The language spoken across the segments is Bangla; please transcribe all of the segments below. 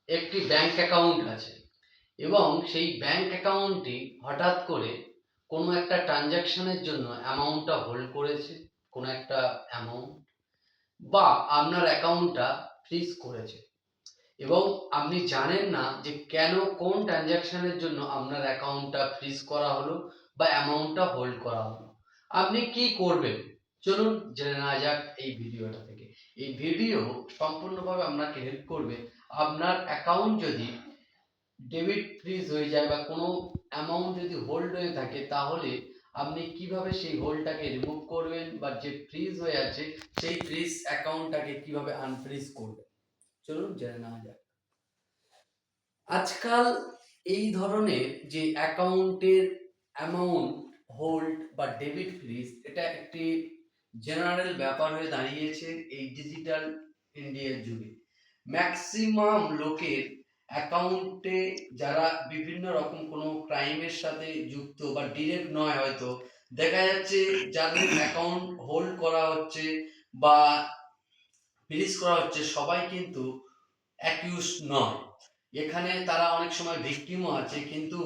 একটি ব্যাংক অ্যাকাউন্ট আছে এবং সেই ব্যাংক অ্যাকাউন্টটি হঠাৎ করে কোনো একটা ট্রানজাকশনের জন্য অ্যামাউন্টটা হোল্ড করেছে, কোনো একটা অ্যামাউন্ট, বা আপনার অ্যাকাউন্টটা ফ্রিজ করেছে এবং আপনি জানেন না যে কেন, কোন ট্রানজাকশনের জন্য আপনার অ্যাকাউন্টটা ফ্রিজ করা হলো বা অ্যামাউন্টটা হোল্ড করা হলো। আপনি কি করবেন? চলুন জেনে নেওয়া যাক এই ভিডিওটা থেকে। এই ভিডিও সম্পূর্ণভাবে আপনাকে হেল্প করবে। আপনার অ্যাকাউন্ট যদি ডেবিট ফ্রিজ হয়ে যায় বা কোনো অ্যামাউন্ট যদি হোল্ড হয়ে থাকে, তাহলে আপনি কিভাবে সেই হোল্ডটাকে রিমুভ করবেন বা যে ফ্রিজ হয়ে আছে সেই ফ্রিজ অ্যাকাউন্টটাকে কিভাবে আনফ্রিজ করবেন। চলুন জেনে নেওয়া যাক। আজকাল এই ধরনের যে অ্যাকাউন্টের অ্যামাউন্ট হোল্ড বা ডেবিট ফ্রিজ, এটা একটি জেনারেল ব্যাপার হয়ে দাঁড়িয়েছে এই ডিজিটাল ইন্ডিয়ার যুগে। ম্যাক্সিমাম লোকের অ্যাকাউন্টে, যারা বিভিন্ন রকম কোনো ক্রাইমের সাথে যুক্ত বা ডিরেক্ট নয়, হয়তো দেখা যাচ্ছে যাদের অ্যাকাউন্ট হোল্ড করা হচ্ছে বা ফ্রিজ করা হচ্ছে, সবাই কিন্তু অ্যাকিউজ নয়। এখানে তারা অনেক সময় ভিকটিমও আছে, কিন্তু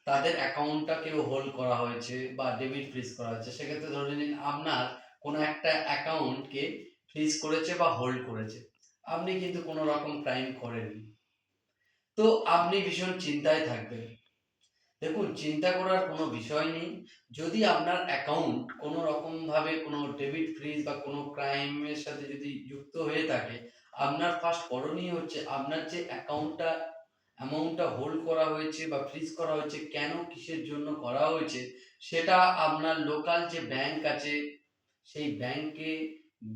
তাদের অ্যাকাউন্টটা কেউ হোল্ড করা হয়েছে বা ডেবিট ফ্রিজ করা হয়েছে। সেক্ষেত্রে ধরে নিন আপনার কোনো একটা অ্যাকাউন্টকে ফ্রিজ করেছে বা হোল্ড করেছে, আপনি কিন্তু কোনো রকম ক্রাইম করেননি, তো আপনি ভীষণ চিন্তায় থাকবেন। দেখুন, চিন্তা করার কোনো বিষয় নেই। যদি আপনার অ্যাকাউন্ট কোনো রকমভাবে কোনো ডেবিট ফ্রিজ বা কোনো ক্রাইমের সাথে যদি যুক্ত হয়ে থাকে, আপনার ফার্স্ট করণীয় হচ্ছে আপনার যে অ্যামাউন্টটা হোল্ড করা হয়েছে বা ফ্রিজ করা হয়েছে, কেন, কিসের জন্য করা হয়েছে, সেটা আপনার লোকাল যে ব্যাংক আছে সেই ব্যাংকে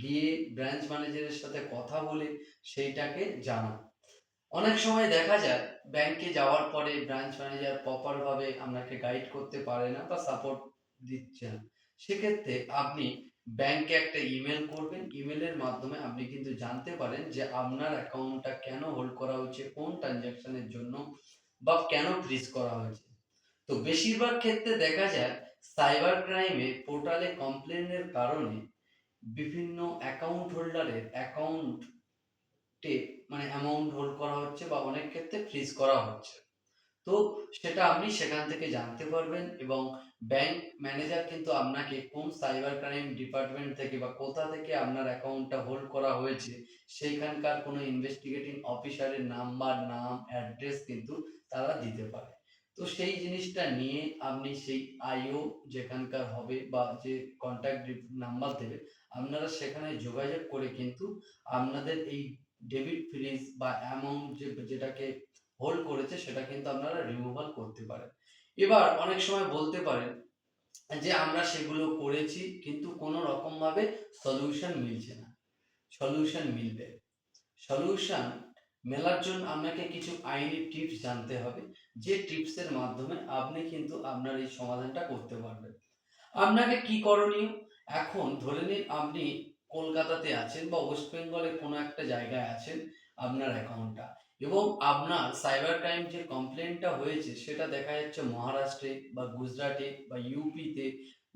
গিয়ে ব্রাঞ্চ ম্যানেজারের সাথে কথা বলে সেইটাকে জানা। অনেক সময় দেখা যায় ব্যাংকে যাওয়ার পরে ব্রাঞ্চ ম্যানেজার প্রপার ভাবে আপনাকে গাইড করতে পারে না বা সাপোর্ট দিচ্ছে না। সেক্ষেত্রে আপনি ব্যাংকে একটা ইমেল করবেন। ইমেলের মাধ্যমে আপনি কিন্তু জানতে পারেন যে আপনার অ্যাকাউন্টটা কেন হোল্ড করা হয়েছে, কোন ট্রানজাকশনের জন্য, বা কেন ফ্রিজ করা হয়েছে। তো বেশিরভাগ ক্ষেত্রে দেখা যায় সাইবার ক্রাইমে পোর্টালে কমপ্লেনের কারণে বিভিন্ন অ্যাকাউন্ট হোল্ডারের অ্যাকাউন্ট মানে অ্যামাউন্ট হোল্ড করা হচ্ছে বা অনেক ক্ষেত্রে ফ্রিজ করা হচ্ছে। তো সেটা আপনি সেখান থেকে জানতে পারবেন এবং ব্যাংক ম্যানেজার কিন্তু আপনাকে কোন সাইবার ক্রাইম ডিপার্টমেন্ট থেকে বা কোথা থেকে আপনার অ্যাকাউন্টটা হোল্ড করা হয়েছে সেইখানকার কোনো ইনভেস্টিগেটিং অফিসারের নাম্বার, নাম, অ্যাড্রেস কিন্তু তারা দিতে পারে। তো সেই জিনিসটা নিয়ে আপনি সেই আইও যেখানকার হবে বা যে কন্ট্যাক্ট নাম্বার দেবে, আপনারা সেখানে যোগাযোগ করে কিন্তু আপনাদের এই ডেবিট ফ্রিজ বা অ্যামাউন্ট যেটাকে হোল্ড করেছে সেটা কিন্তু আপনারা রিমুভাল করতে পারেন। এবার অনেক সময় বলতে পারেন যে আমরা সেগুলো করেছি কিন্তু কোনো রকম ভাবে সলিউশন মিলছে না। সলিউশন মিলবে। সলিউশন মেলার জন্য আপনাকে কিছু আইনি টিপস জানতে হবে, যে টিপসের মাধ্যমে আপনি কিন্তু আপনার এই সমাধানটা করতে পারবেন। আপনাকে কি করণীয়? এখন ধরে নিন আপনি কলকাতাতে আছেন বা ওয়েস্ট বেঙ্গলের কোনো একটা জায়গায় আছেন, আপনার অ্যাকাউন্টটা, এবং আপনার সাইবার ক্রাইম যে কমপ্লেনটা হয়েছে সেটা দেখা যাচ্ছে মহারাষ্ট্রে বা গুজরাটে বা ইউপিতে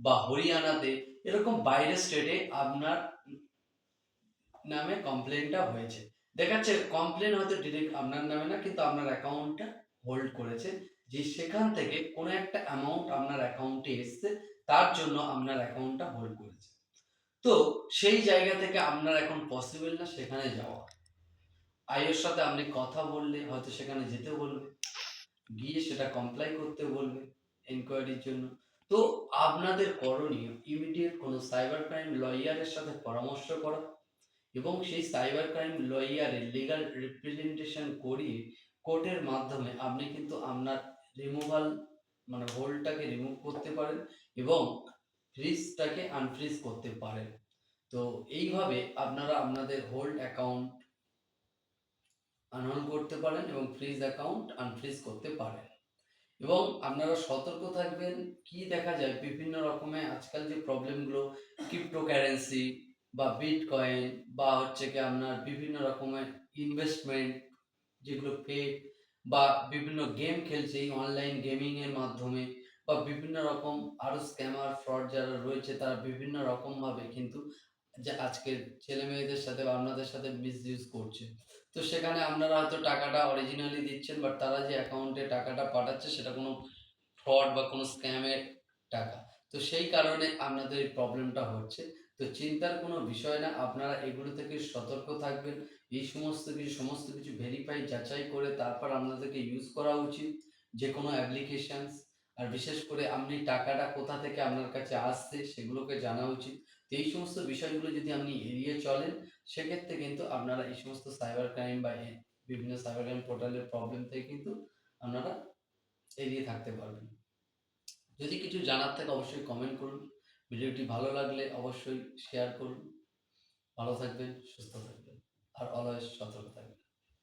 বা হরিয়ানাতে, এরকম বাইরের স্টেটে আপনার নামে কমপ্লেনটা হয়েছে। দেখাচ্ছে কমপ্লেন হয়তো ডিরেক্ট আপনার নামে না, কিন্তু আপনার অ্যাকাউন্টটা হোল্ড করেছে, যে সেখান থেকে কোনো একটা অ্যামাউন্ট আপনার অ্যাকাউন্টে এসছে, তার জন্য আপনার অ্যাকাউন্টটা হোল্ড করেছে। তো সেই জায়গা থেকে আপনার এখন পসিবল না সেখানে যাওয়া। আইওর সাথে আপনি কথা বললে হয়তো সেখানে যেতে বলবে, গিয়ে সেটা কমপ্লাই করতে বলবে এনকোয়ারির জন্য। তো আপনাদের করণীয় ইমিডিয়েট কোনো সাইবার ক্রাইম লয়ারের সাথে পরামর্শ করা এবং সেই সাইবার ক্রাইম লয়ারের লিগাল রিপ্রেজেন্টেশন করিয়ে কোর্টের মাধ্যমে আপনি কিন্তু আপনার রিমুভাল, মানে হোল্ডটাকে রিমুভ করতে পারেন এবং ফ্রিজটাকে আনফ্রিজ করতে পারেন। তো এইভাবে আপনারা আপনাদের হোল্ড অ্যাকাউন্ট আনহোল্ড করতে পারেন এবং ফ্রিজ অ্যাকাউন্ট আনফ্রিজ করতে পারেন। এবং আপনারা সতর্ক থাকবেন। কি দেখা যায় বিভিন্ন রকমের আজকাল যে প্রবলেমগুলো, ক্রিপ্টোকারেন্সি বা বিটকয়েন বা হচ্ছে কি আপনার বিভিন্ন রকমের ইনভেস্টমেন্ট যেগুলো ফেক, বা বিভিন্ন গেম খেলছে এই অনলাইন গেমিং এর মাধ্যমে, বা বিভিন্ন রকম আরো স্ক্যামার ফ্রড যারা রয়েছে তারা বিভিন্ন রকম ভাবে কিন্তু যে আজকের ছেলে মেয়েদের সাথে বা আপনাদের সাথে মিসইউজ করছে। তো সেখানে আপনারা হয়তো টাকাটা অরিজিনালি দিচ্ছেন, বাট তারা যে অ্যাকাউন্টে টাকাটা পাঠাচ্ছে সেটা কোনো ফ্রড বা কোনো স্ক্যামের টাকা। তো সেই কারণে আপনাদের এই প্রবলেমটা হচ্ছে। তো চিন্তার কোনো বিষয় না, আপনারা এগুলো থেকে সতর্ক থাকবেন। এই সমস্ত কিছু ভেরিফাই যাচাই করে তারপর আপনাদেরকে ইউজ করা উচিত যেকোনো অ্যাপ্লিকেশনস। আর বিশেষ করে আপনি টাকাটা কোথা থেকে আপনার কাছে আসছে সেগুলোকে জানা উচিত। তো এই সমস্ত বিষয়গুলো যদি আপনি এড়িয়ে চলেন, সেক্ষেত্রে কিন্তু আপনারা এই সমস্ত সাইবার ক্রাইম বা বিভিন্ন সাইবার ক্রাইম পোর্টালের প্রবলেম থেকে কিন্তু আপনারা এড়িয়ে থাকতে পারবেন। যদি কিছু জানার থাকে অবশ্যই কমেন্ট করুন। ভিডিওটি ভালো লাগলে অবশ্যই শেয়ার করুন। ভালো থাকবেন, সুস্থ থাকবেন, আর অলওয়েজ সতর্ক থাকবেন।